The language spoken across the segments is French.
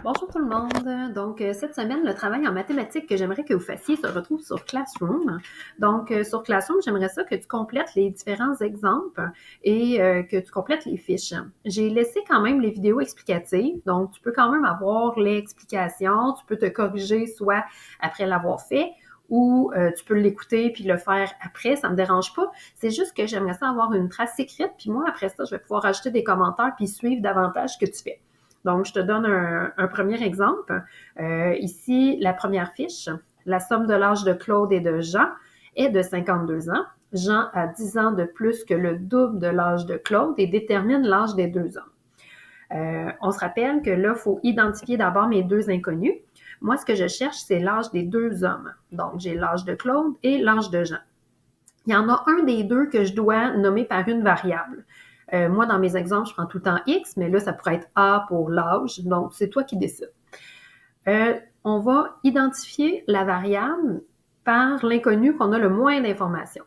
Bonjour tout le monde. Donc, cette semaine, le travail en mathématiques que j'aimerais que vous fassiez se retrouve sur Classroom. Donc, sur Classroom, j'aimerais ça que tu complètes les différents exemples et que tu complètes les fiches. J'ai laissé quand même les vidéos explicatives, donc tu peux quand même avoir l'explication, tu peux te corriger soit après l'avoir fait ou tu peux l'écouter puis le faire après, ça me dérange pas. C'est juste que j'aimerais ça avoir une trace écrite, puis moi, après ça, je vais pouvoir ajouter des commentaires puis suivre davantage ce que tu fais. Donc, je te donne un premier exemple. Ici, la première fiche, la somme de l'âge de Claude et de Jean est de 52 ans. Jean a 10 ans de plus que le double de l'âge de Claude et détermine l'âge des deux hommes. On se rappelle que là, il faut identifier d'abord mes deux inconnus. Moi, ce que je cherche, c'est l'âge des deux hommes. Donc, j'ai l'âge de Claude et l'âge de Jean. Il y en a un des deux que je dois nommer par une variable. Moi, dans mes exemples, je prends tout le temps X, mais là, ça pourrait être A pour l'âge. Donc, c'est toi qui décides. On va identifier la variable par l'inconnu qu'on a le moins d'informations.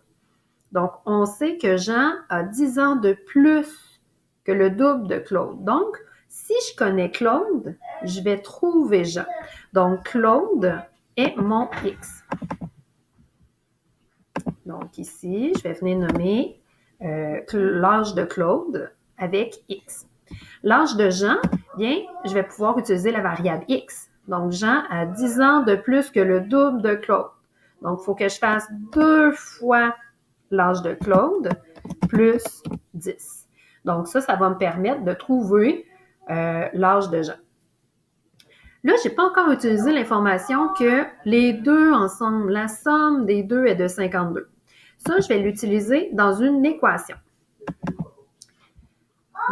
Donc, on sait que Jean a 10 ans de plus que le double de Claude. Donc, si je connais Claude, je vais trouver Jean. Donc, Claude est mon X. Donc, ici, je vais venir nommer l'âge de Claude avec X. L'âge de Jean, bien, je vais pouvoir utiliser la variable X. Donc, Jean a 10 ans de plus que le double de Claude. Donc, il faut que je fasse 2 fois l'âge de Claude plus 10. Donc, ça va me permettre de trouver l'âge de Jean. Là, je n'ai pas encore utilisé l'information que les deux ensemble, la somme des deux est de 52. Ça, je vais l'utiliser dans une équation.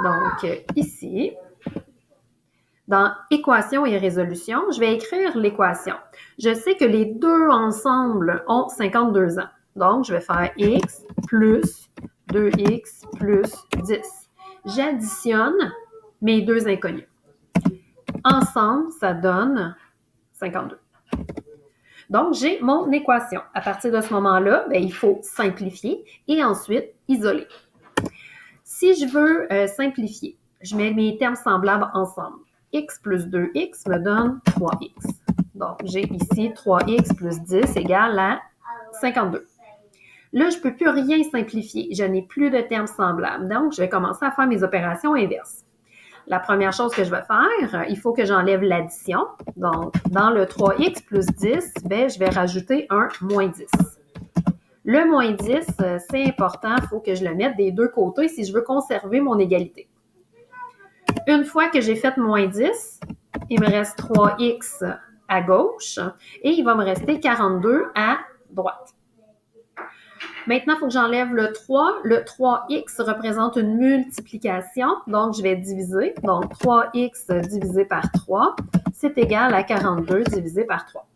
Donc, ici, dans équation et résolution, je vais écrire l'équation. Je sais que les deux ensemble ont 52 ans. Donc, je vais faire x plus 2x plus 10. J'additionne mes deux inconnus. Ensemble, ça donne 52. Donc, j'ai mon équation. À partir de ce moment-là, il faut simplifier et ensuite isoler. Si je veux simplifier, je mets mes termes semblables ensemble. X plus 2x me donne 3x. Donc, j'ai ici 3x plus 10 égale à 52. Là, je ne peux plus rien simplifier. Je n'ai plus de termes semblables. Donc, je vais commencer à faire mes opérations inverses. La première chose que je vais faire, il faut que j'enlève l'addition. Donc, dans le 3x plus 10, je vais rajouter un moins 10. Le moins 10, c'est important, il faut que je le mette des deux côtés si je veux conserver mon égalité. Une fois que j'ai fait moins 10, il me reste 3x à gauche et il va me rester 42 à droite. Maintenant, il faut que j'enlève le 3. Le 3x représente une multiplication, donc je vais diviser. Donc, 3x divisé par 3, c'est égal à 42 divisé par 3.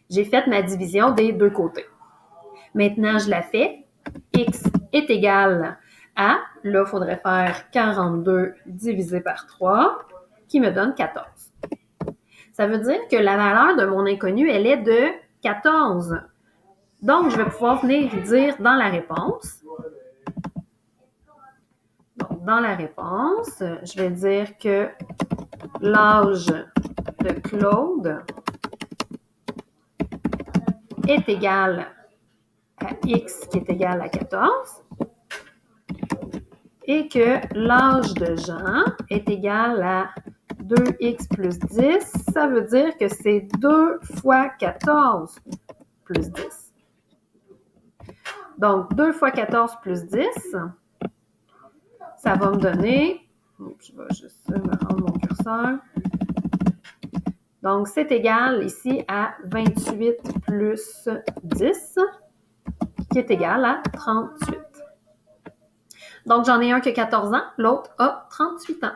J'ai fait ma division des deux côtés. Maintenant, je la fais. X est égal à, là, il faudrait faire 42 divisé par 3, qui me donne 14. Ça veut dire que la valeur de mon inconnu, elle est de 14. Donc, je vais pouvoir venir dire dans la réponse. Donc, dans la réponse, je vais dire que l'âge de Claude est égal à X qui est égal à 14 et que l'âge de Jean est égal à 2x plus 10. Ça veut dire que c'est 2 fois 14 plus 10. Donc, 2 fois 14 plus 10, ça va me donner, je vais juste me rendre mon curseur. Donc, c'est égal ici à 28 plus 10, qui est égal à 38. Donc, j'en ai un qui a 14 ans, l'autre a 38 ans.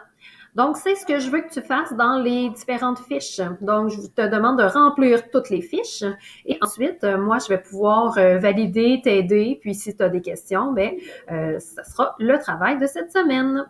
Donc, c'est ce que je veux que tu fasses dans les différentes fiches. Donc, je te demande de remplir toutes les fiches et ensuite, moi, je vais pouvoir valider, t'aider. Puis, si tu as des questions, ça sera le travail de cette semaine.